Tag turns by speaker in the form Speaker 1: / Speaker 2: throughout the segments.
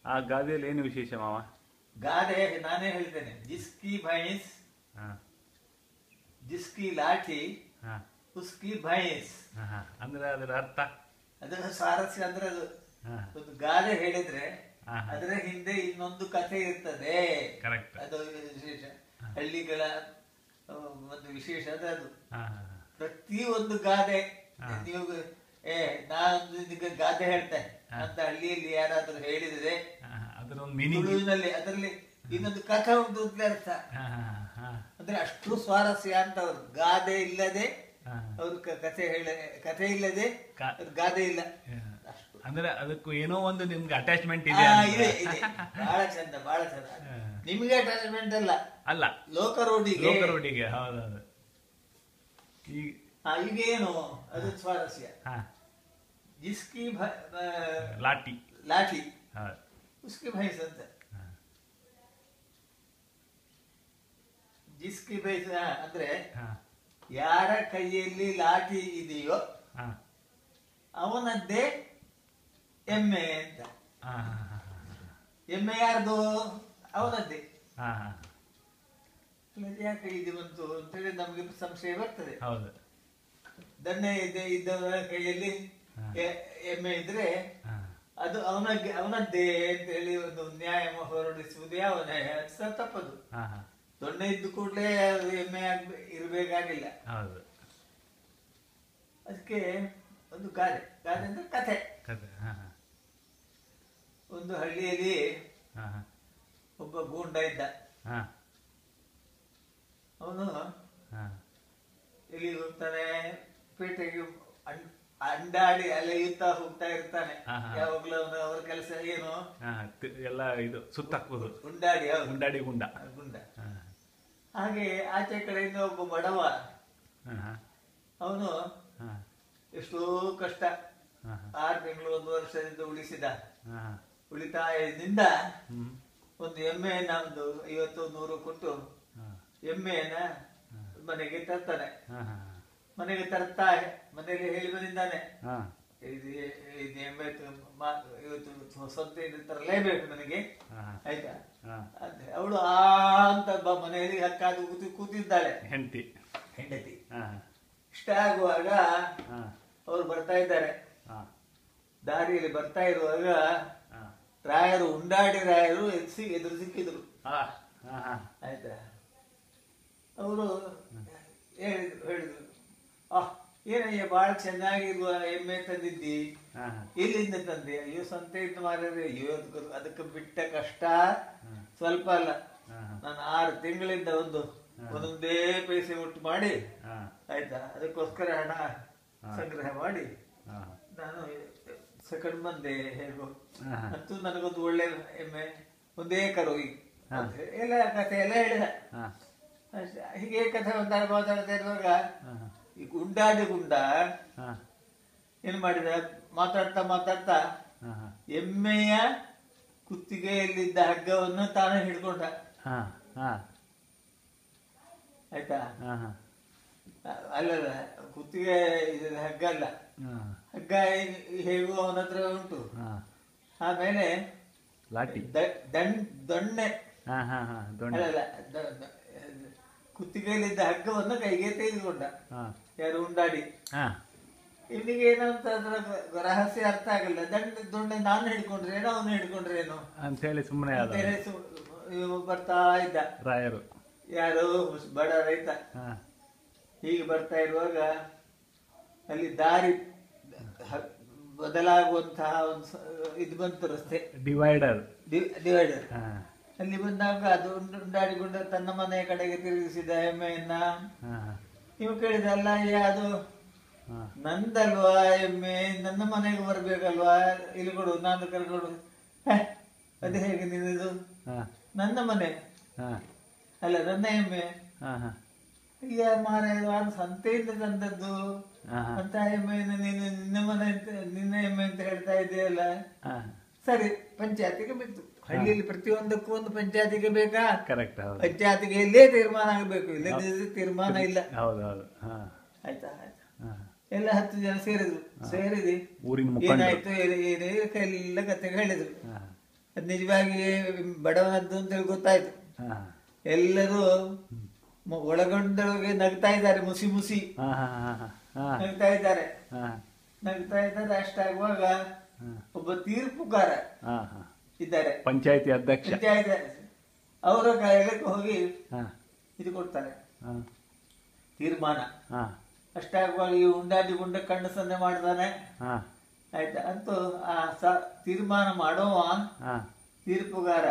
Speaker 1: ಆ ಗಾದೆಯಲ್ಲಿ ಏನು ವಿಶೇಷ ಮಾವ?
Speaker 2: ಗಾದೆ ನಾನೇ ಹೇಳ್ತೇನೆ. ಜಿಸ್ಕಿ ಭೈಂಸ್ ಜಿಸ್ಕಿ ಲಾಠಿ ಉಸ್ಕಿ ಭೈಂಸ್.
Speaker 1: ಅಂದ್ರೆ ಅದರ ಅರ್ಥ,
Speaker 2: ಅದರ ಸ್ವಾರಸ್ಯ ಅಂದ್ರೆ ಅದು ಒಂದು ಗಾದೆ ಹೇಳಿದ್ರೆ ಅದರ ಹಿಂದೆ ಇನ್ನೊಂದು ಕಥೆ ಇರ್ತದೆ.
Speaker 1: ಕರೆಕ್ಟ್.
Speaker 2: ಅದು ವಿಶೇಷ, ಹಳ್ಳಿಗಳ ಒಂದು ವಿಶೇಷ ಅದು. ಪ್ರತಿ ಒಂದು ಗಾದೆ ನೀವು ನಾನು ಗಾದೆ ಹೇಳ್ತೇನೆ ಅಂತ ಹಳ್ಳಿಯಲ್ಲಿ ಯಾರಾದ್ರೂ ಹೇಳಿದ್ರೆ ತುಳುವಿನಲ್ಲಿ ಅದರಲ್ಲಿ ಇನ್ನೊಂದು ಕಥೆ ಉಂಟು ಅಂತ ಅರ್ಥ. ಅಂದ್ರೆ ಅಷ್ಟು ಸ್ವಾರಸ್ಯ ಅಂತ ಅವರು. ಗಾದೆ ಇಲ್ಲದೆ ಅವ್ರು ಕಥೆ ಇಲ್ಲದೆ ಗಾದೆ ಇಲ್ಲ.
Speaker 1: ಅಂದ್ರೆ ಅದಕ್ಕೂ ಏನೋ ಒಂದು ನಿಮ್ಗೆ ಅಟ್ಯಾಚ್ಮೆಂಟ್ ಇದೆ.
Speaker 2: ಬಹಳ ಚಂದ, ಬಹಳ ಚಂದ. ನಿಮ್ಗೆ ಅಟ್ಯಾಚ್ಮೆಂಟ್ ಅಲ್ಲ, ಲೋಕರೋಡಿಗೆ.
Speaker 1: ಹೌದೌದು.
Speaker 2: ಈಗ ಏನು ಅದು ಸ್ವಾರಸ್ಯ. ಜಿಸ್ಕಿ ಲಾಠಿ ಉಸ್ಕಿ ಭೈಂಸ್ ಅಂತ. ಜಿಸ್ಕಿ ಭೈಂಸ್ ಅಂದ್ರೆ ಯಾರ ಕೈಯಲ್ಲಿ ಲಾಠಿ ಇದೆಯೋ ಅವನದ್ದೇ ಎಮ್ಮೆ ಅಂತ. ಎಮ್ಮೆ ಯಾರ್ದು? ಅವನದ್ದೇ. ಯಾಕೆ ಇದು ಬಂತು ಅಂತೇಳಿ ನಮ್ಗೆ ಸಂಶಯ ಬರ್ತದೆ. ದಣ್ಣೆ ಇದ್ದವರ ಕೈಯಲ್ಲಿ ಎಮ್ಮೆ ಇದ್ರೆ ಅದು ಅವನದ್ದೇ ಅಂತ ಹೇಳಿ ಒಂದು ನ್ಯಾಯ ಹೊರಡಿಸುವುದು ಯಾವ ನ್ಯಾಯ? ತಪ್ಪದು. ದೊಣ್ಣೆ ಇದ್ದು ಕೂಡಲೇ ಎಮ್ಮೆ ಇರ್ಬೇಕಾಗಿಲ್ಲ. ಅದಕ್ಕೆ ಒಂದು ಗಾದೆ ಅಂದ್ರೆ ಕಥೆ. ಒಂದು ಹಳ್ಳಿಯಲ್ಲಿ ಒಬ್ಬ ಗೂಂಡ ಇದ್ದ. ಅವನು ಎಲ್ಲಿ ಹೋಗ್ತಾನೆ? ಪೇಟೆಗೆ ಅಂಡಾಡಿ ಅಲೆಯುತ್ತಾ ಹೋಗ್ತಾ ಇರ್ತಾನೆ. ಯಾವಾಗ್ಲೂ ಅವ್ರ ಕೆಲಸ ಏನು?
Speaker 1: ಎಲ್ಲ ಇದು ಸುತ್ತಾಕ್ಬೋದು.
Speaker 2: ಉಂಡಾಡಿ ಗುಂಡ. ಹಾಗೆ ಆಚೆ ಕಡೆಯಿಂದ ಒಬ್ಬ ಬಡವ, ಅವನು ಎಷ್ಟೋ ಕಷ್ಟ 6 ತಿಂಗಳು 1 ವರ್ಷದಿಂದ ಉಳಿಸಿದ ಉಳಿತಾಯದಿಂದ ಒಂದು ಎಮ್ಮೆಯನ್ನ ಒಂದು 50-100 ಕೊಟ್ಟು ಎಮ್ಮೆಯನ್ನ ಮನೆಗೆ ತರ್ತಾನೆ. ಮನೆಗೆ ತರ್ತಾ ಮನೆಯಲ್ಲಿ ಹೇಳಿ ಬಂದಿದ್ದಾನೆ, ಇದು ಎಮ್ಮೆ ಇವತ್ತು ಸ್ವಂತ ತರಲೇಬೇಕು ನನಗೆ, ಆಯ್ತಾ? ಅವಳು ಅಂತ ಮನೆಯಲ್ಲಿ ಹಕ್ಕಾಗಿ ಕೂತಿದ್ದಾಳೆ ಹೆಂಡತಿ. ಇಷ್ಟ ಆಗುವಾಗ ಅವ್ರು ಬರ್ತಾ ಇದ್ದಾರೆ. ದಾರಿಯಲ್ಲಿ ಬರ್ತಾ ಇರುವಾಗ ರಾಯರು ರಾಯರು ಎದುರು ಸಿಕ್ಕಿದ್ರು. ಆಯ್ತಾ? ಅವರು ಹೇಳಿದ್ರು, ಏನಯ್ಯ ಬಹಳ ಚೆನ್ನಾಗಿರುವ ಎಮ್ಮೆ ತಂದಿದ್ದಿ, ಎಲ್ಲಿಂದ ತಂದೆ? ಅಯ್ಯೋ ಸಂತೆಯಿಂದ ಮಾರಿದ್ರೆ. ಅಯ್ಯೋ ಅದಕ್ಕೆ ಬಿಟ್ಟ ಕಷ್ಟ ಸ್ವಲ್ಪ ಅಲ್ಲ. ನಾನು 6 ತಿಂಗಳಿಂದ ಒಂದೊಂದೇ ಪೈಸೆ ಒಟ್ಟು ಮಾಡಿ, ಆಯ್ತಾ, ಅದಕ್ಕೋಸ್ಕರ ಹಣ ಸಂಗ್ರಹ ಮಾಡಿ ನಾನು ಸೆಕೆಂಡ್ ಬಂದೆ. ಹೇಗೋ ಅಂತೂ ನನಗೊಂದು ಒಳ್ಳೆ ಎಮ್ಮೆ, ಒಂದೇ ಕರು ಎಲ್ಲ ಕಥೆ ಎಲ್ಲ ಹೇಳಿದ. ಹೀಗೆ ಕಥೆ ಮಾತಾಡ್ತಾ ಇರುವಾಗ ಈ ಗುಂಡ ಏನ್ ಮಾಡಿದ? ಮಾತಾಡ್ತಾ ಎಮ್ಮೆಯ ಕುತ್ತಿಗೆಯಲ್ಲಿದ್ದ ಹಗ್ಗವನ್ನು ತಾನೇ ಹಿಡ್ಕೊಂಡ. ಆಯ್ತಾ? ಅಲ್ಲಲ್ಲ, ಕುತ್ತಿಗೆ ಹಗ್ಗ ಅಲ್ಲ, ಹಗ್ಗ ಹೇಗೂ ಅವನ ಹತ್ರ ಉಂಟು. ಆಮೇಲೆ ದೊಣ್ಣೆ ಅಲ್ಲಲ್ಲ, ಕುತ್ತಿಗೆಯಲ್ಲಿದ್ದ ಹಗ್ಗವನ್ನು ಕೈಗೆ ತೆಗೆದುಕೊಂಡ. ಯಾರು? ಉಂಡಾಡಿ. ಇಲ್ಲಿಗೆ ಏನಂತ ಅದ್ರ ರಹಸ್ಯ ಅರ್ಥ ಆಗಲ್ಲ. ದೊಣ್ಣೆ ನಾನು ಹಿಡ್ಕೊಂಡ್ರೇನೋ ಅವನು ಹಿಡ್ಕೊಂಡ್ರೇನೋ
Speaker 1: ಅಂತ ಹೇಳಿ ಸುಮ್ಮನೆ
Speaker 2: ಬರ್ತಾ ಇದ್ದ ರಾಯರು. ಯಾರು? ಬಡ ರೈತ. ಹೀಗೆ ಬರ್ತಾ ಇರುವಾಗ ಅಲ್ಲಿ ದಾರಿ ಬದಲಾಗುವಂತಹ ಒಂದು ಇದು ಬಂತು, ರಸ್ತೆ ಡಿವೈಡರ್. ಅಲ್ಲಿ ಬಂದಾಗ ಅದು ಉಂಡಾಡಿಕೊಂಡು ತನ್ನ ಮನೆಯ ಕಡೆಗೆ ತಿರುಗಿಸಿದ ಎಮ್ಮೆಯನ್ನ. ನೀವು ಕೇಳಿದಲ್ಲ, ಅದು ನಂದಲ್ವಾ ಎಮ್ಮೆ? ನನ್ನ ಮನೆಗೆ ಬರ್ಬೇಕಲ್ವಾ? ಇಲ್ಲಿ ಕೊಡು, ನಾನು ಕರ್ಕೊಡು. ಅದು ಹೇಗೆ ನಿನ್ನದು? ನನ್ನ ಮನೆ ಅಲ್ಲ, ನನ್ನ ಎಮ್ಮೆ. ಈಗ ಮಾರಾಯ ಸಂತೆಯಿಂದ ತಂದದ್ದು ಅಂತ ಎಮ್ಮೆಯನ್ನು ನೀನು ನಿನ್ನ ಎಮ್ಮೆ ಅಂತ ಹೇಳ್ತಾ ಇದೆಯಲ್ಲ. ಸರಿ, ಪಂಚಾಯತಿಗೆ ಬಿತ್ತು. ಹಳ್ಳಿಯಲ್ಲಿ ಪ್ರತಿಯೊಂದಕ್ಕೂ ಒಂದು ಪಂಚಾಯತಿಗೆ ಬೇಕಾ? ಕರೆಕ್ಟ್. ಪಂಚಾಯತಿಗೆ ಎಲ್ಲೇ ತೀರ್ಮಾನ ಆಗಬೇಕು, ಇಲ್ಲದಿದ್ರೆ ತೀರ್ಮಾನ ಇಲ್ಲ. ಆಯ್ತಾ? ಎಲ್ಲ 10 ಜನ ಸೇರಿದ್ರು. ಸೇರಿದಿ ಏನಾಯ್ತು ಎಲ್ಲ ಕತೆ ಹೇಳಿದ್ರು. ಅದು ನಿಜವಾಗಿ ಬಡವನದ್ದು ಅಂತೇಳಿ ಗೊತ್ತಾಯ್ತು. ಎಲ್ಲರೂ ಒಳಗೊಂಡೊಳಗೆ ನಗ್ತಾ ಇದ್ದಾರೆ, ಮುಸಿ ಮುಸಿ ನಗ್ತಾ ಇದ್ದಾರೆ. ಅಷ್ಟಾಗುವಾಗ ಒಬ್ಬ ತೀರ್ಪುಗಾರ ಇದ್ದಾರೆ,
Speaker 1: ಪಂಚಾಯತಿ ಅಧ್ಯಕ್ಷ,
Speaker 2: ಅವರ ಕಾಯಕ್ಕೆ ಹೋಗಿ ಇದು ಕೊಡ್ತಾರೆ ತೀರ್ಮಾನ. ಅಷ್ಟಾಗುವಾಗ ಈ ಉಂಡಾಡಿ ಗುಂಡ ಕಣ್ಣು ಸನ್ನೆ ಮಾಡ್ತಾನೆ. ಆಯ್ತಾ, ಅಂತೂ ಆ ತೀರ್ಮಾನ ಮಾಡುವ ತೀರ್ಪುಗಾರ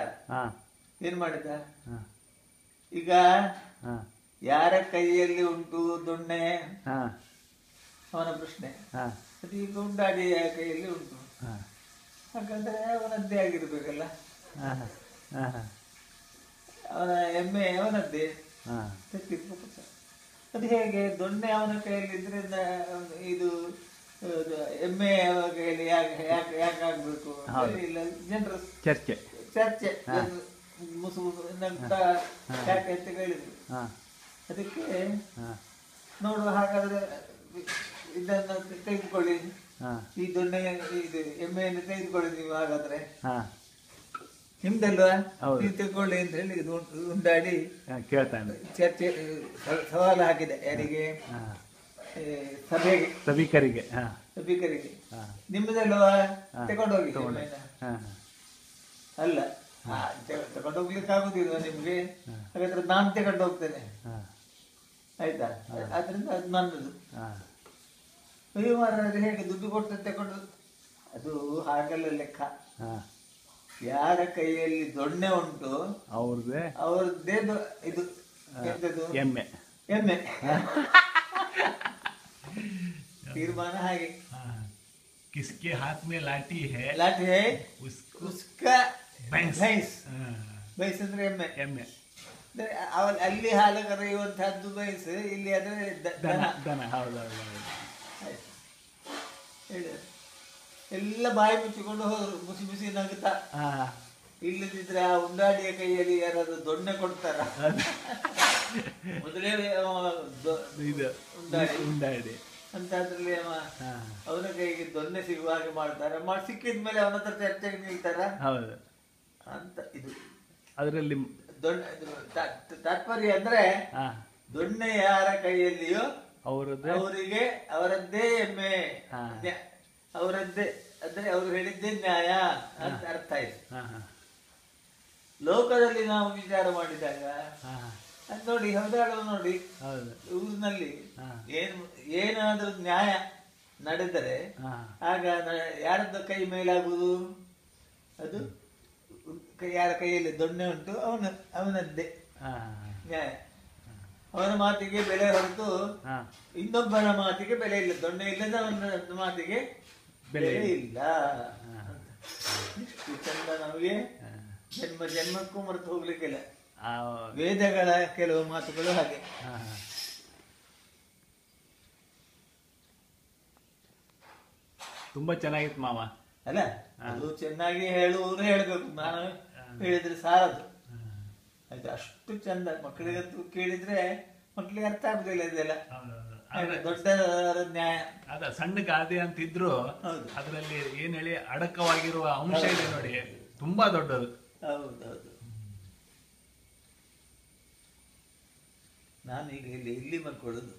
Speaker 2: ಏನ್ ಮಾಡಿದ, ಈಗ ಯಾರ ಕೈಯಲ್ಲಿ ಉಂಟು ದೊಣ್ಣೆ ಅವನ ಪ್ರಶ್ನೆ. ಅದು ಈಗ ಉಂಡಾಡಿಯ ಕೈಯಲ್ಲಿ ಉಂಟು, ಹಾಗಾದ್ರೆ ಅವನದ್ದೇ ಆಗಿರ್ಬೇಕಲ್ಲ, ಅವನ ಎಮ್ಮೆ ಅವನದ್ದೇ. ಅದು ಹೇಗೆ ದೊಣ್ಣೆ ಅವನ ಕೈಯಲ್ಲಿ ಇದ್ರೆ ಇದು ಎಮ್ಮೆ ಕೈಯಲ್ಲಿ ಯಾಕೆ ಆಗ್ಬೇಕು? ಇಲ್ಲ, ಜನರು ಚರ್ಚೆ ಮುಸು ಮುಸು ನಗ್ತಾ ಯಾಕೆ ಅಂತ ಕೇಳಿದ್ರು. ಅದಕ್ಕೆ ನೋಡುವ, ಹಾಗಾದ್ರೆ ಇದನ್ನು ತೆಗೆದುಕೊಳ್ಳಿ, ಈ ದೊಣ್ಣೆ ಇದು ಎಮ್ಮೆಯನ್ನು ತೆಗೆದುಕೊಳ್ಳಿ ನೀವು, ಹಾಗಾದ್ರೆ ನಿಮ್ದಲ್ವಾ, ನೀವು ತೆಗೆದುಕೊಳ್ಳಿ ಅಂತ ಹೇಳಿ ಉಂಡಾಡಿ
Speaker 1: ಕೇಳ್ತಾನೆ.
Speaker 2: ಚರ್ಚೆ ಸವಾಲು ಹಾಕಿದೆ ಯಾರಿಗೆ?
Speaker 1: ಸಭಿಕರಿಗೆ.
Speaker 2: ನಿಮ್ಮದಲ್ವಾ, ತಗೊಂಡೋಗಿ. ಅಲ್ಲ, ತಗೊಂಡೋಗ್ಲಿಕ್ಕೆ ಆಗುದಿಲ್ವ ನಿಮ್ಗೆ? ಹಾಗಾದ್ರೆ ನಾನು ತಗೊಂಡು ಹೋಗ್ತೇನೆ, ಆಯ್ತಾ? ಆದ್ರಿಂದ ಅದು ನನ್ನದು. ಅಯ್ಯೋ ಮಾರಾದ್ರೆ, ಹೇಗೆ ದುಡ್ಡು ಕೊಟ್ಟು ತಗೊಂಡು? ಅದು ಹಾಗೆಲ್ಲ ಲೆಕ್ಕ. ಯಾರ ಕೈಯಲ್ಲಿ ದೊಣ್ಣೆ ಉಂಟು ಅವ್ರದ್ದೇ ಇದು ಎಂತದು, ಎಮ್ಮೆ. ತೀರ್ಮಾನ ಹಾಗೆ.
Speaker 1: ಕಿಸ್ಕೆ ಹಾತ್ ಮೇ ಲಾಠಿ ಹೈ
Speaker 2: ಉಸ್ಕಾ ಭೈಂಸ್ ಅಂದ್ರೆ ಎಮ್ಮೆ. ಅಲ್ಲಿ ಹಾಲು ಕರೆಯುವಂತಹದ್ದು ಭೈಂಸ್, ಇಲ್ಲಿ ಆದ್ರೆ
Speaker 1: ದನ.
Speaker 2: ಎಲ್ಲ ಬಾಯಿ ಮುಚ್ಚಿಕೊಂಡು ಹೋದ್ರು, ಮುಸಿ ಮುಸಿ ನಗುತ್ತಾ. ಇಲ್ಲದಿದ್ರೆ ಆ ಉಂಡಾಡಿಯ ಕೈಯಲ್ಲಿ ಯಾರಾದ್ರೂ ದೊಣ್ಣೆ ಕೊಡ್ತಾರ? ಮೊದಲೇ
Speaker 1: ಉಂಡಾಡಿ
Speaker 2: ಅಂತ ಅದ್ರಲ್ಲಿ ಅವನ ಕೈಗೆ ದೊಣ್ಣೆ ಸಿಗುವ ಹಾಗೆ ಮಾಡ್ತಾರೆ. ಸಿಕ್ಕಿದ್ಮೇಲೆ ಅವನ ಹತ್ರ ಚರ್ಚೆಗೆ ನಿಲ್ತಾರ ಅಂತ. ಇದು ಅದರಲ್ಲಿ ತಾತ್ಪರ್ಯ ಅಂದ್ರೆ, ದೊಣ್ಣೆ ಯಾರ ಕೈಯಲ್ಲಿಯೋ ಅವರಿಗೆ ಅವರದ್ದೇ ಎಮ್ಮೆ, ಅವರದ್ದೇ, ಅಂದ್ರೆ ಅವ್ರು ಹೇಳಿದ್ದೇ ನ್ಯಾಯ ಅಂತ ಅರ್ಥ ಇದೆ. ಲೋಕದಲ್ಲಿ ನಾವು ವಿಚಾರ ಮಾಡಿದಾಗ ಅದ್ ನೋಡಿ, ಹೌದಾಳು ನೋಡಿ, ಊರಿನಲ್ಲಿ ಏನಾದ್ರೂ ನ್ಯಾಯ ನಡೆದರೆ ಆಗ ಯಾರದ್ದು ಕೈ ಮೇಲಾಗುವುದು? ಅದು ಯಾರ ಕೈಯಲ್ಲಿ ದೊಣ್ಣೆ ಉಂಟು ಅವನದ್ದೇ ನ್ಯಾಯ. ಅವನ ಮಾತಿಗೆ ಬೆಲೆ ಹೊರತು ಇನ್ನೊಬ್ಬರ ಮಾತಿಗೆ ಬೆಲೆ ಇಲ್ಲ. ದೊಣ್ಣೆ ಇಲ್ಲದ ಅವನ ಮಾತಿಗೆ ಬೆಲೆ ಇಲ್ಲ. ಇಷ್ಟು ಚಂದ ನಮಗೆ ಜನ್ಮಕ್ಕೂ ಮರೆತು ಹೋಗ್ಲಿಕ್ಕಿಲ್ಲ. ವೇದಗಳ ಕೆಲವು ಮಾತುಗಳು ಹಾಗೆ.
Speaker 1: ತುಂಬಾ ಚೆನ್ನಾಗಿತ್ತು ಮಾವ.
Speaker 2: ಅಲ್ಲ, ಅದು ಚೆನ್ನಾಗಿ ಹೇಳುವವರು ಹೇಳ್ಬೇಕು, ನಾನು ಹೇಳಿದ್ರೆ ಸಾರದು. ಆಯ್ತು, ಅಷ್ಟು ಚಂದ. ಮಕ್ಕಳಿಗಂತೂ ಕೇಳಿದ್ರೆ ಮಕ್ಕಳಿಗೆ ಅರ್ಥ ಆಗುದಿಲ್ಲ ಇದೆಲ್ಲ. ದೊಡ್ಡ ನ್ಯಾಯ.
Speaker 1: ಅದ ಸಣ್ಣ ಗಾದೆ ಅಂತಿದ್ರು, ಅದರಲ್ಲಿ ಏನ್ ಹೇಳಿ ಅಡಕವಾಗಿರುವ ಅಂಶ ಇದೆ ನೋಡಿ, ತುಂಬಾ ದೊಡ್ಡದು.
Speaker 2: ಹೌದೌದು. ನಾನೀಗ ಇಲ್ಲಿ ಮಲ್ಕೊಳ್ಳೋದು.